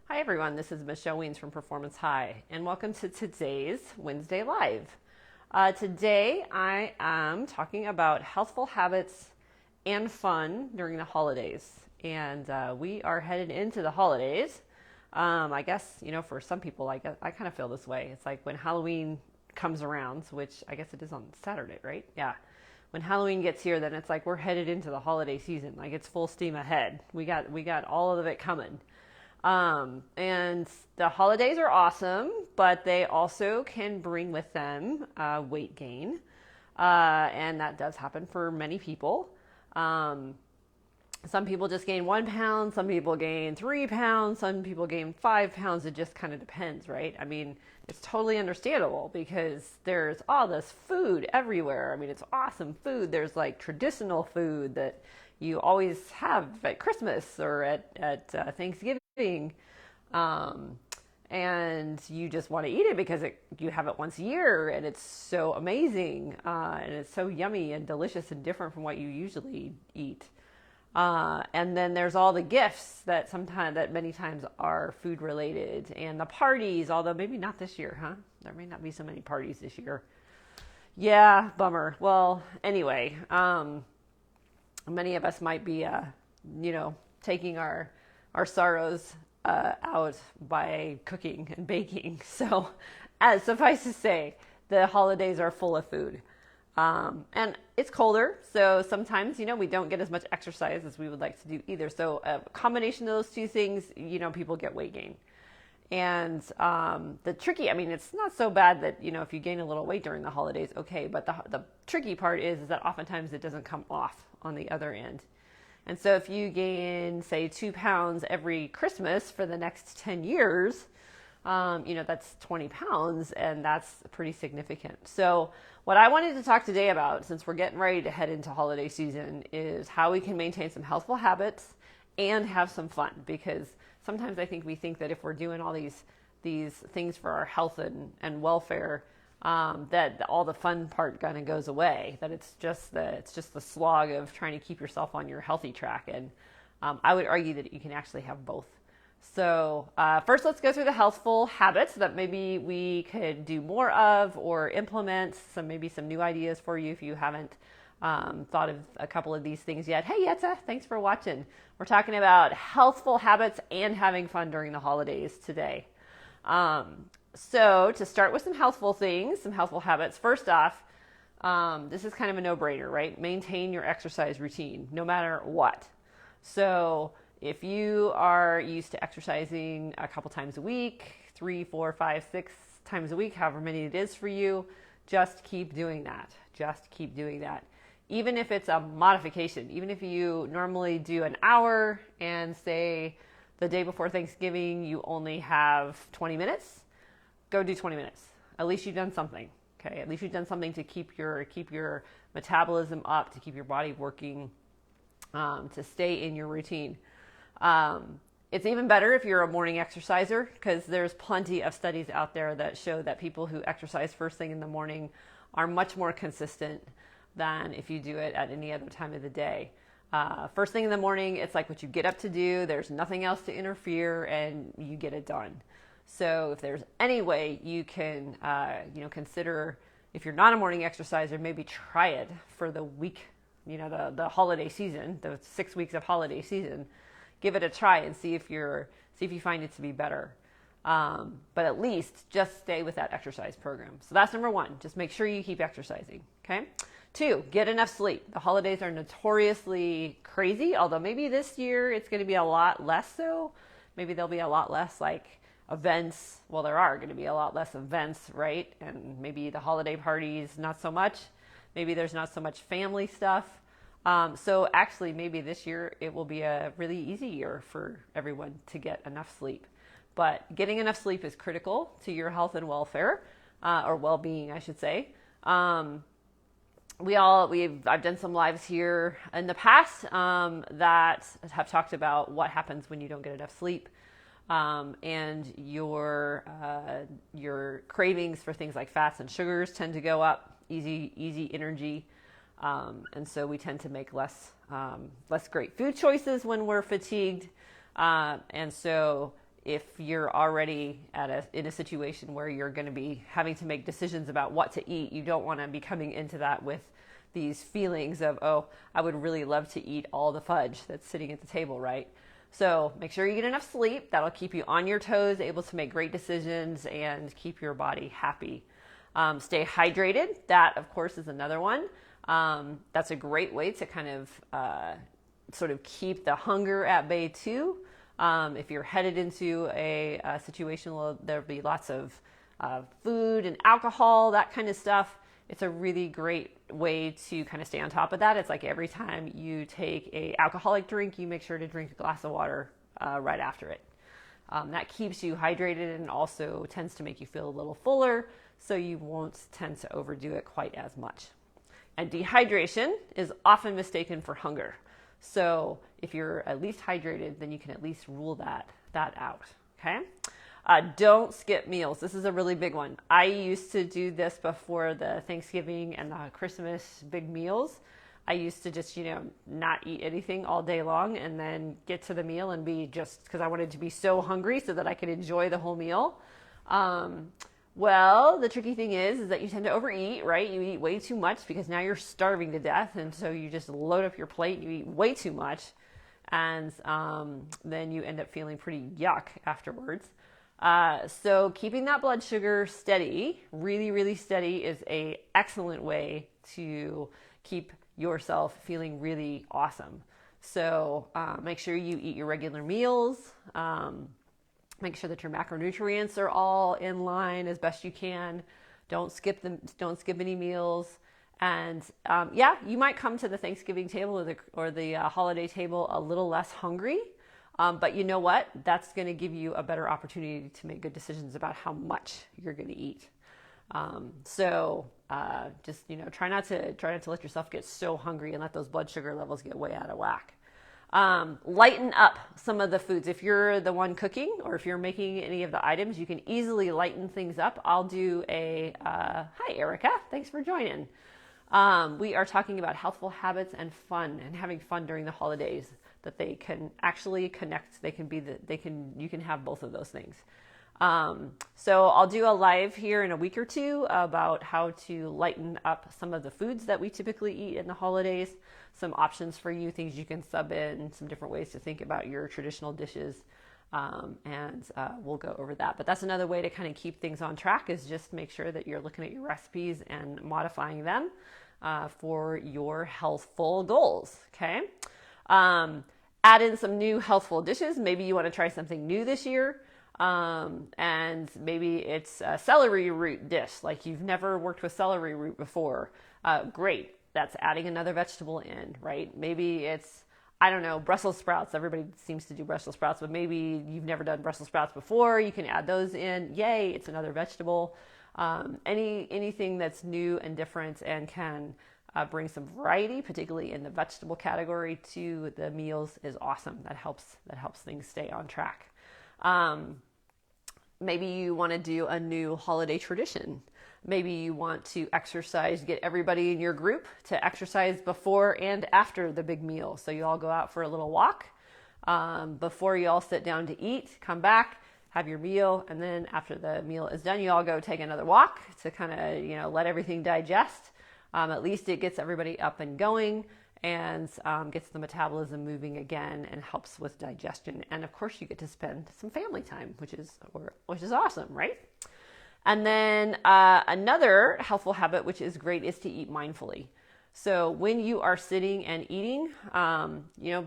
Hi everyone, this is Michelle Weens from Performance High, and welcome to today's Wednesday Live. Today I am talking about healthful habits and fun during the holidays, and we are headed into the holidays. I guess, for some people, I kind of feel this way. It's like when Halloween comes around, which I guess it is on Saturday, right? Yeah. When Halloween gets here, then it's like we're headed into the holiday season. Like it's full steam ahead. We got all of it coming. And the holidays are awesome, but they also can bring with them weight gain. And that does happen for many people. Some people just gain 1 pound, some people gain 3 pounds, some people gain 5 pounds. It just kind of depends, right? I mean, it's totally understandable because there's all this food everywhere. I mean, it's awesome food. There's like traditional food that you always have at Christmas or at Thanksgiving. And you just want to eat it because you have it once a year and it's so amazing. And it's so yummy and delicious and different from what you usually eat. And then there's all the gifts that many times are food related, and the parties, although maybe not this year, huh? There may not be so many parties this year. Yeah, bummer. Well, anyway, many of us might be, taking our sorrows out by cooking and baking. So, as suffice to say, the holidays are full of food. And it's colder, so sometimes, we don't get as much exercise as we would like to do either. So a combination of those two things, people get weight gain. And it's not so bad that, if you gain a little weight during the holidays, okay, but the tricky part is that oftentimes it doesn't come off on the other end. And so if you gain, say, 2 pounds every Christmas for the next 10 years, that's 20 pounds, and that's pretty significant. So what I wanted to talk today about, since we're getting ready to head into holiday season, is how we can maintain some healthful habits and have some fun. Because sometimes I think we think that if we're doing all these things for our health and welfare, that all the fun part kind of goes away. That it's just the slog of trying to keep yourself on your healthy track. And I would argue that you can actually have both. So first, let's go through the healthful habits that maybe we could do more of or implement. Maybe some new ideas for you if you haven't thought of a couple of these things yet. Hey, Yetza, thanks for watching. We're talking about healthful habits and having fun during the holidays today. So to start with some healthful things, some healthful habits, first off, this is kind of a no-brainer, right? Maintain your exercise routine, no matter what. So if you are used to exercising a couple times a week, 3, 4, 5, 6 times a week, however many it is for you, just keep doing that. Just keep doing that. Even if it's a modification, even if you normally do an hour and say the day before Thanksgiving you only have 20 minutes, go do 20 minutes. At least you've done something. Okay, at least you've done something to keep your metabolism up, to keep your body working, to stay in your routine. It's even better if you're a morning exerciser, because there's plenty of studies out there that show that people who exercise first thing in the morning are much more consistent than if you do it at any other time of the day. First thing in the morning, it's like what you get up to do. There's nothing else to interfere, and you get it done. So if there's any way you can, consider, if you're not a morning exerciser, maybe try it for the week, the holiday season, the 6 weeks of holiday season. Give it a try and see if you find it to be better. But at least just stay with that exercise program. So that's number one. Just make sure you keep exercising. Okay. 2, get enough sleep. The holidays are notoriously crazy, although maybe this year it's going to be a lot less so. Maybe there'll be a lot less events. Well, there are going to be a lot less events, right? And maybe the holiday parties, not so much. Maybe there's not so much family stuff. So actually, maybe this year it will be a really easy year for everyone to get enough sleep. But getting enough sleep is critical to your health and welfare, or well-being, I should say. I've done some lives here in the past that have talked about what happens when you don't get enough sleep, and your cravings for things like fats and sugars tend to go up. Easy energy. And so we tend to make less great food choices when we're fatigued. And so if you're already in a situation where you're going to be having to make decisions about what to eat, you don't want to be coming into that with these feelings of, oh, I would really love to eat all the fudge that's sitting at the table, right? So make sure you get enough sleep. That'll keep you on your toes, able to make great decisions and keep your body happy. Stay hydrated. That, of course, is another one. That's a great way to kind of sort of keep the hunger at bay too. If you're headed into a situation where there'll be lots of food and alcohol, that kind of stuff, it's a really great way to kind of stay on top of that. It's like every time you take a alcoholic drink, you make sure to drink a glass of water right after it. That keeps you hydrated and also tends to make you feel a little fuller, so you won't tend to overdo it quite as much. And dehydration is often mistaken for hunger. So if you're at least hydrated, then you can at least rule that out, okay? Don't skip meals. This is a really big one. I used to do this before the Thanksgiving and the Christmas big meals. I used to just, not eat anything all day long and then get to the meal and be just, because I wanted to be so hungry so that I could enjoy the whole meal. Well, the tricky thing is that you tend to overeat, right? You eat way too much because now you're starving to death. And so you just load up your plate and you eat way too much. And then you end up feeling pretty yuck afterwards. So keeping that blood sugar steady, really, really steady, is an excellent way to keep yourself feeling really awesome. So make sure you eat your regular meals. Make sure that your macronutrients are all in line as best you can. Don't skip any meals. And you might come to the Thanksgiving table or the holiday table a little less hungry. But you know what? That's going to give you a better opportunity to make good decisions about how much you're going to eat. Just try not to let yourself get so hungry and let those blood sugar levels get way out of whack. Lighten up some of the foods. If you're the one cooking or if you're making any of the items, you can easily lighten things up. I'll do hi Erica, thanks for joining. We are talking about healthful habits and fun and having fun during the holidays, that they can actually connect. You can have both of those things. So I'll do a live here in a week or two about how to lighten up some of the foods that we typically eat in the holidays, some options for you, things you can sub in, some different ways to think about your traditional dishes. And we'll go over that. But that's another way to kind of keep things on track, is just make sure that you're looking at your recipes and modifying them for your healthful goals. Okay. Add in some new healthful dishes. Maybe you want to try something new this year. And maybe it's a celery root dish, like you've never worked with celery root before. Great. That's adding another vegetable in, right? Maybe it's, I don't know, Brussels sprouts. Everybody seems to do Brussels sprouts, but maybe you've never done Brussels sprouts before. You can add those in. Yay, it's another vegetable. Anything that's new and different and can bring some variety, particularly in the vegetable category, to the meals is awesome. That helps things stay on track. Maybe you want to do a new holiday tradition. Maybe you want to exercise, get everybody in your group to exercise before and after the big meal. So you all go out for a little walk before you all sit down to eat, come back, have your meal, and then after the meal is done, you all go take another walk to kind of, let everything digest. At least it gets everybody up and going and gets the metabolism moving again and helps with digestion. And of course, you get to spend some family time, which is awesome, right? And then another healthful habit, which is great, is to eat mindfully. So when you are sitting and eating,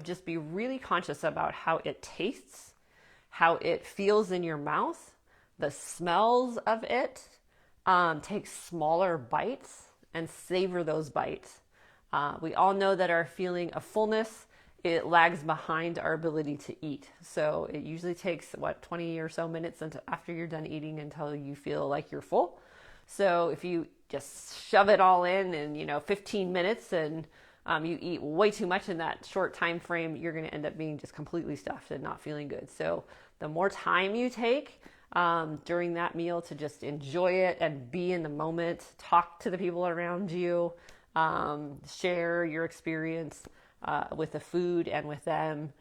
just be really conscious about how it tastes, how it feels in your mouth, the smells of it. Take smaller bites and savor those bites. We all know that our feeling of fullness, it lags behind our ability to eat. So it usually takes 20 or so minutes after you're done eating until you feel like you're full. So if you just shove it all in 15 minutes and you eat way too much in that short time frame, you're going to end up being just completely stuffed and not feeling good. So the more time you take during that meal to just enjoy it and be in the moment, talk to the people around you, share your experience with the food and with them,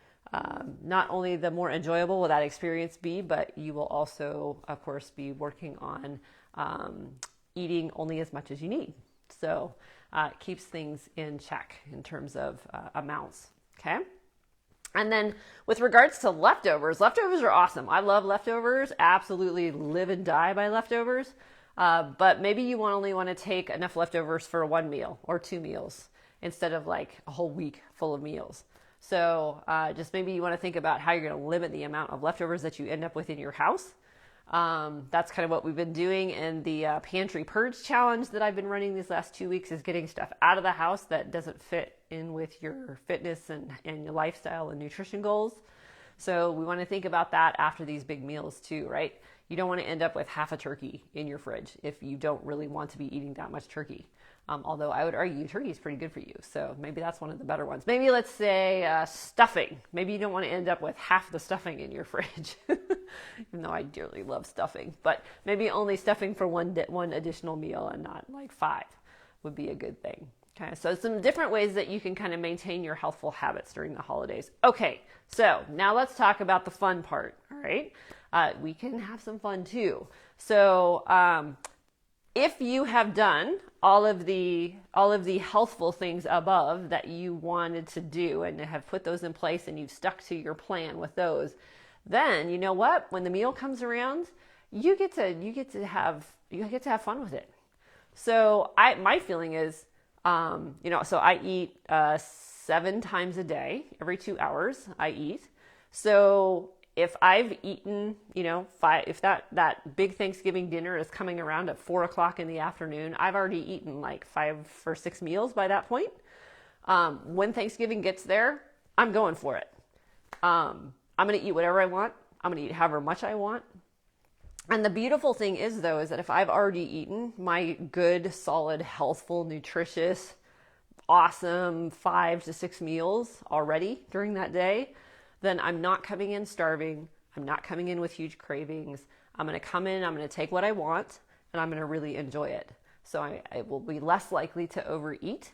not only the more enjoyable will that experience be, but you will also, of course, be working on eating only as much as you need. So it keeps things in check in terms of amounts. Okay. And then with regards to leftovers, leftovers are awesome. I love leftovers, absolutely live and die by leftovers. But maybe you only want to take enough leftovers for one meal or 2 meals instead of like a whole week full of meals. So just maybe you want to think about how you're going to limit the amount of leftovers that you end up with in your house. That's kind of what we've been doing in the pantry purge challenge that I've been running these last 2 weeks, is getting stuff out of the house that doesn't fit in with your fitness and your lifestyle and nutrition goals. So we want to think about that after these big meals too, right? You don't want to end up with half a turkey in your fridge if you don't really want to be eating that much turkey. Although I would argue turkey is pretty good for you. So maybe that's one of the better ones. Maybe let's say stuffing. Maybe you don't want to end up with half the stuffing in your fridge, even though I dearly love stuffing. But maybe only stuffing for one additional meal and not like 5 would be a good thing. Okay, so some different ways that you can kind of maintain your healthful habits during the holidays. Okay, so now let's talk about the fun part, all right? We can have some fun too. So if you have done all of the healthful things above that you wanted to do and have put those in place and you've stuck to your plan with those, then you know what? When the meal comes around, you get to have fun with it. So my feeling is, so I eat 7 times a day. Every 2 hours I eat. So if I've eaten, 5, if that big Thanksgiving dinner is coming around at 4 o'clock in the afternoon, I've already eaten like 5 or 6 meals by that point. When Thanksgiving gets there, I'm going for it. I'm going to eat whatever I want. I'm going to eat however much I want. And the beautiful thing is, though, is that if I've already eaten my good, solid, healthful, nutritious, awesome 5 to 6 meals already during that day, then I'm not coming in starving. I'm not coming in with huge cravings. I'm going to come in, I'm going to take what I want, and I'm going to really enjoy it. So I will be less likely to overeat,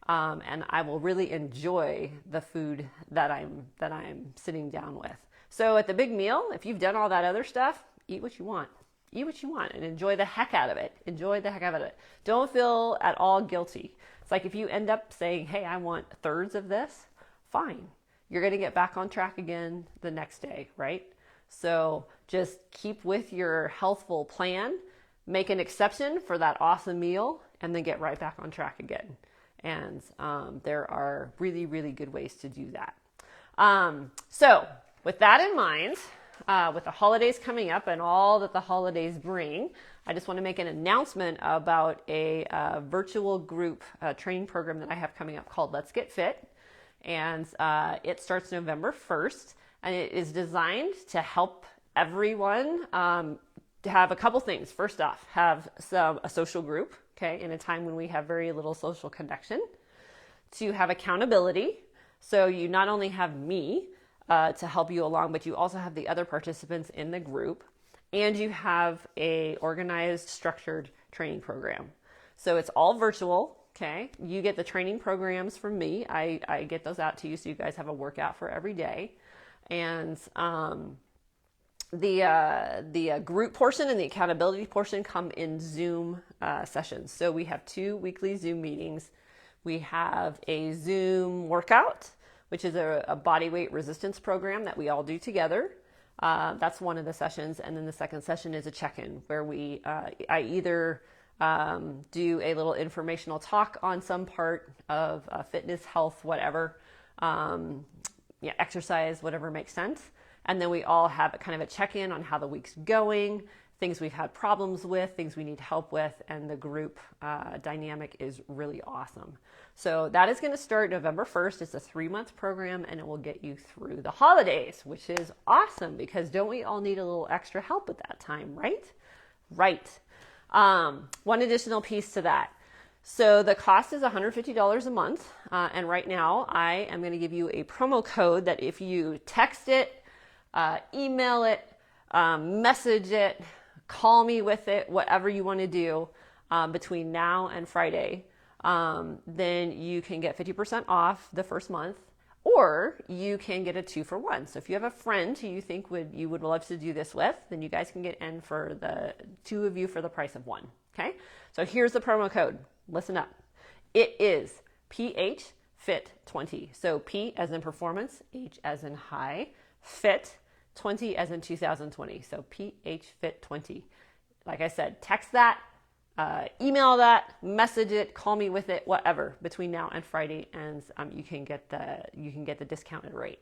and I will really enjoy the food that I'm sitting down with. So at the big meal, if you've done all that other stuff, eat what you want. Eat what you want and enjoy the heck out of it. Enjoy the heck out of it. Don't feel at all guilty. It's like if you end up saying, hey, I want thirds of this, fine. You're going to get back on track again the next day, right? So just keep with your healthful plan, make an exception for that awesome meal, and then get right back on track again. And there are really, really good ways to do that. So with that in mind, with the holidays coming up and all that the holidays bring, I just want to make an announcement about a virtual group training program that I have coming up called Let's Get Fit. And it starts November 1st, and it is designed to help everyone to have a couple things. First off, have a social group, okay, in a time when we have very little social connection. To have accountability. So you not only have me to help you along, but you also have the other participants in the group, and you have a organized, structured training program. So it's all virtual. Okay, you get the training programs from me. I get those out to you so you guys have a workout for every day. And the group portion and the accountability portion come in Zoom sessions. So we have 2 weekly Zoom meetings. We have a Zoom workout, which is a body weight resistance program that we all do together. That's one of the sessions. And then the second session is a check-in where I either do a little informational talk on some part of fitness, health, whatever, exercise, whatever makes sense. And then we all have a kind of a check-in on how the week's going, things we've had problems with, things we need help with, and the group dynamic is really awesome. So that is going to start November 1st. It's a 3-month program, and it will get you through the holidays, which is awesome because don't we all need a little extra help at that time, right? Right. One additional piece to that. So the cost is $150 a month. And right now I am going to give you a promo code that if you text it, email it, message it, call me with it, whatever you want to do, between now and Friday, then you can get 50% off the first month, Or you can get a 2-for-1. So if you have a friend who you think you would love to do this with, then you guys can get in for the 2 of you for the price of 1. Okay? So here's the promo code. Listen up. It is PHFIT20. So P as in performance, H as in high, fit 20 as in 2020. So PHFIT20. Like I said, text that, email that, message it, call me with it, whatever, between now and Friday, and you can get the discounted rate.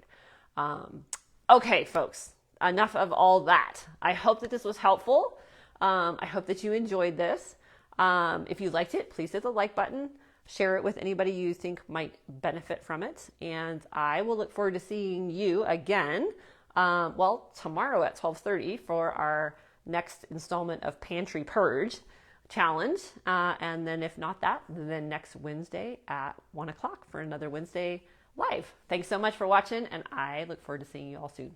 Okay, folks, enough of all that. I hope that this was helpful. I hope that you enjoyed this. If you liked it, please hit the like button. Share it with anybody you think might benefit from it. And I will look forward to seeing you again, tomorrow at 12:30 for our next installment of Pantry Purge Challenge. And then if not that, then next Wednesday at 1 o'clock for another Wednesday Live. Thanks so much for watching, and I look forward to seeing you all soon.